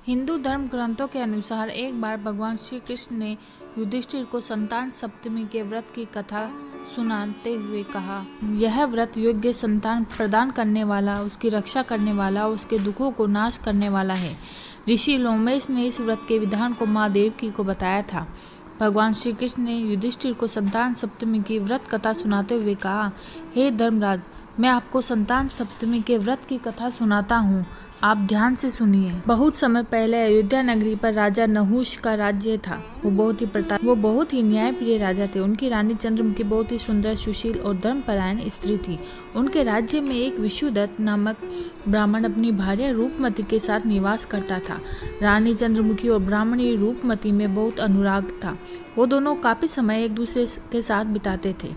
हिंदू धर्म ग्रंथों के अनुसार एक बार भगवान श्री कृष्ण ने युधिष्ठिर को संतान सप्तमी के व्रत की कथा सुनाते हुए कहा, यह व्रत योग्य संतान प्रदान करने वाला, उसकी रक्षा करने वाला, उसके दुखों को नाश करने वाला है। ऋषि लोमेश ने इस व्रत के विधान को माँ देवकी को बताया था। भगवान श्री कृष्ण ने युधिष्ठिर को संतान सप्तमी की व्रत कथा सुनाते हुए कहा, हे धर्मराज, मैं आपको संतान सप्तमी के व्रत की कथा सुनाता हूँ, आप ध्यान से सुनिए। बहुत समय पहले अयोध्या नगरी पर राजा नहुष का राज्य था। वो बहुत ही न्यायप्रिय राजा थे। उनकी रानी चंद्रमुखी बहुत ही सुंदर, सुशील और धर्मपरायण स्त्री थी। उनके राज्य में एक विशुदत्त नामक ब्राह्मण अपनी भार्या रूपमती के साथ निवास करता था। रानी चंद्रमुखी और ब्राह्मणी रूपमती में बहुत अनुराग था। वो दोनों काफी समय एक दूसरे के साथ बिताते थे।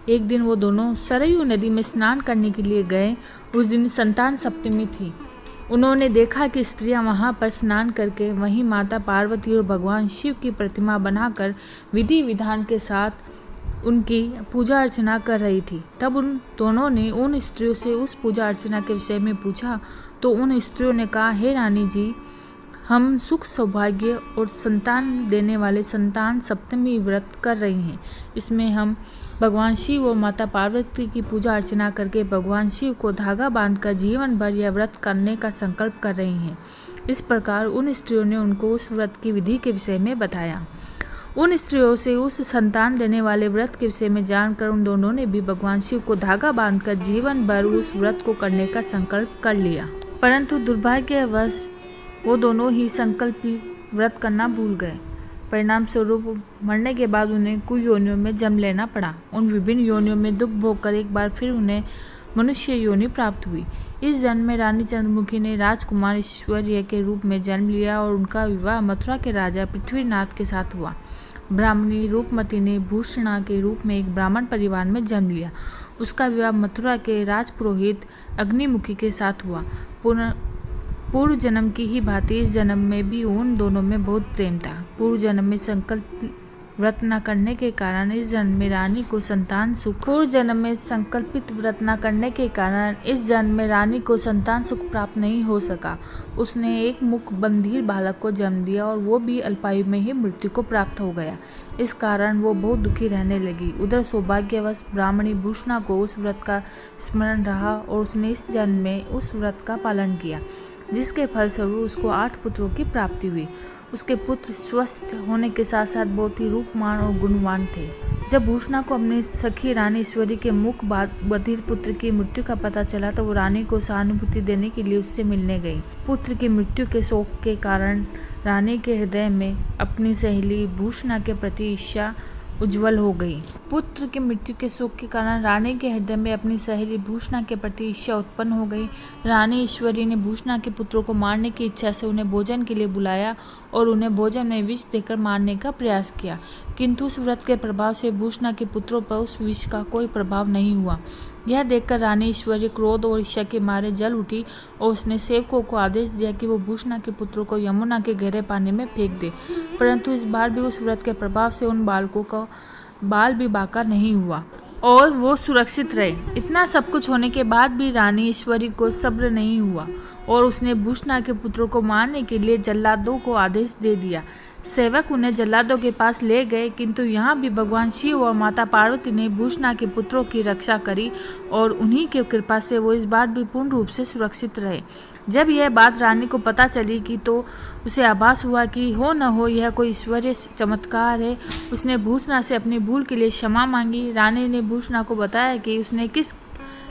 एक दिन वो दोनों सरयू नदी में स्नान करने के लिए गए। उस दिन संतान सप्तमी थी। उन्होंने देखा कि स्त्रियां वहां पर स्नान करके वहीं माता पार्वती और भगवान शिव की प्रतिमा बनाकर विधि विधान के साथ उनकी पूजा अर्चना कर रही थी। तब उन दोनों ने उन स्त्रियों से उस पूजा अर्चना के विषय में पूछा तो उन स्त्रियों ने कहा, हे रानी जी, हम सुख सौभाग्य और संतान देने वाले संतान सप्तमी व्रत कर रही हैं। इसमें हम भगवान शिव और माता पार्वती की पूजा अर्चना करके भगवान शिव को धागा बांधकर जीवन भर यह व्रत करने का संकल्प कर रही हैं। इस प्रकार उन स्त्रियों ने उनको उस व्रत की विधि के विषय में बताया। उन स्त्रियों से उस संतान देने वाले व्रत के विषय में जानकर उन दोनों ने भी भगवान शिव को धागा बांधकर जीवन भर उस व्रत को करने का संकल्प कर लिया। परंतु दुर्भाग्यवश वो दोनों ही संकल्पित व्रत करना भूल गए। परिणाम स्वरूप मरने के बाद उन्हें कुछ योनियों में जन्म लेना पड़ा। उन विभिन्न योनियों में दुख भोगकर एक बार फिर उन्हें मनुष्य योनि प्राप्त हुई। इस जन्म में रानी चंद्रमुखी ने राजकुमार ऐश्वर्य के रूप में जन्म लिया और उनका विवाह मथुरा के राजा पृथ्वीनाथ के साथ हुआ। ब्राह्मणी रूपमती ने भूषणा के रूप में एक ब्राह्मण परिवार में जन्म लिया। उसका विवाह मथुरा के राजपुरोहित अग्निमुखी के साथ हुआ। पूर्व जन्म की ही भांति इस जन्म में भी उन दोनों में बहुत प्रेम था। पूर्व जन्म में संकल्प व्रत न करने के कारण इस जन्म में रानी को संतान सुख प्राप्त नहीं हो सका। उसने एक मुख बंधीर बालक को जन्म दिया और वो भी अल्पायु में ही मृत्यु को प्राप्त हो गया। इस कारण वो बहुत दुखी रहने लगी। उधर सौभाग्यवश ब्राह्मणी भूषणा को उस व्रत का स्मरण रहा और उसने इस जन्म में उस व्रत का पालन किया, जिसके फलस्वरूप उसको 8 पुत्रों की प्राप्ति हुई। उसके पुत्र स्वस्थ होने के साथ साथ बहुत ही रूपमान और गुणवान थे। जब भूषणा को अपनी सखी रानी ईश्वरी के मुख बधिर पुत्र की मृत्यु का पता चला तो वो रानी को सहानुभूति देने के लिए उससे मिलने गई। पुत्र की मृत्यु के शोक के कारण रानी के हृदय में अपनी सहेली भूषणा के प्रति ईर्ष्या उज्जवल हो गई। पुत्र की मृत्यु के शोक के कारण रानी के हृदय में अपनी सहेली भूषणा के प्रति ईर्ष्या उत्पन्न हो गई। रानी ईश्वरी ने भूषणा के पुत्रों को मारने की इच्छा से उन्हें भोजन के लिए बुलाया और उन्हें भोजन में विष देकर मारने का प्रयास किया, किंतु उस व्रत के प्रभाव से भूषणा के पुत्रों पर उस विष का कोई प्रभाव नहीं हुआ। यह देखकर रानी ईश्वरी क्रोध और ईर्ष्या के मारे जल उठी और उसने सेवकों को आदेश दिया कि वो भूषणा के पुत्रों को यमुना के गहरे पानी में फेंक दे। परंतु इस बार भी उस व्रत के प्रभाव से उन बालकों का बाल भी बाका नहीं हुआ और वो सुरक्षित रहे। इतना सब कुछ होने के बाद भी रानी ईश्वरी को सब्र नहीं हुआ और उसने भूषणा के पुत्रों को मारने के लिए जल्लादों को आदेश दे दिया। सेवक उन्हें जल्लादों के पास ले गए, किंतु यहाँ भी भगवान शिव और माता पार्वती ने भूषणा के पुत्रों की रक्षा करी और उन्हीं की कृपा से वो इस बार भी पूर्ण रूप से सुरक्षित रहे। जब यह बात रानी को पता चली कि तो उसे आभास हुआ कि हो न हो यह कोई ईश्वरीय चमत्कार है। उसने भूषणा से अपनी भूल के लिए क्षमा मांगी। रानी ने भूषणा को बताया कि उसने किस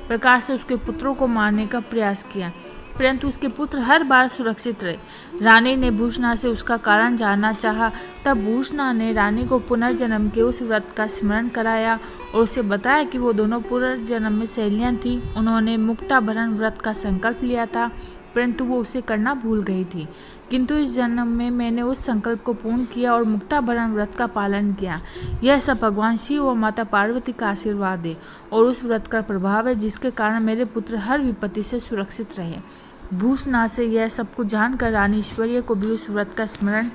प्रकार से उसके पुत्रों को मारने का प्रयास किया, परंतु उसके पुत्र हर बार सुरक्षित रहे। रानी ने भूषणा से उसका कारण जानना चाहा। तब भूषणा ने रानी को पुनर्जन्म के उस व्रत का स्मरण कराया और उसे बताया कि वो दोनों पुनर्जन्म में सहेलियां थीं। उन्होंने मुक्ताभरण व्रत का संकल्प लिया था, परंतु वो उसे करना भूल गई थी, किंतु इस जन्म में मैंने उस संकल्प को पूर्ण किया और मुक्ताभरण व्रत का पालन किया। यह सब भगवान शिव और माता पार्वती का आशीर्वाद है और उस व्रत का प्रभाव है, जिसके कारण मेरे पुत्र हर विपत्ति से सुरक्षित रहे। भूषणा से यह सब कुछ जानकर रानी ईश्वरीय को भी उस व्रत का स्मरण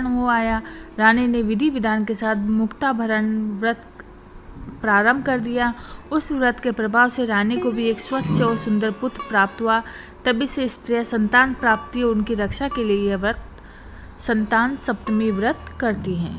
हो आया। रानी ने विधि विधान के साथ मुक्ताभरण व्रत प्रारंभ कर दिया। उस व्रत के प्रभाव से रानी को भी एक स्वच्छ और सुंदर पुत्र प्राप्त हुआ। तभी से स्त्रियां संतान प्राप्ति और उनकी रक्षा के लिए यह व्रत संतान सप्तमी व्रत करती हैं।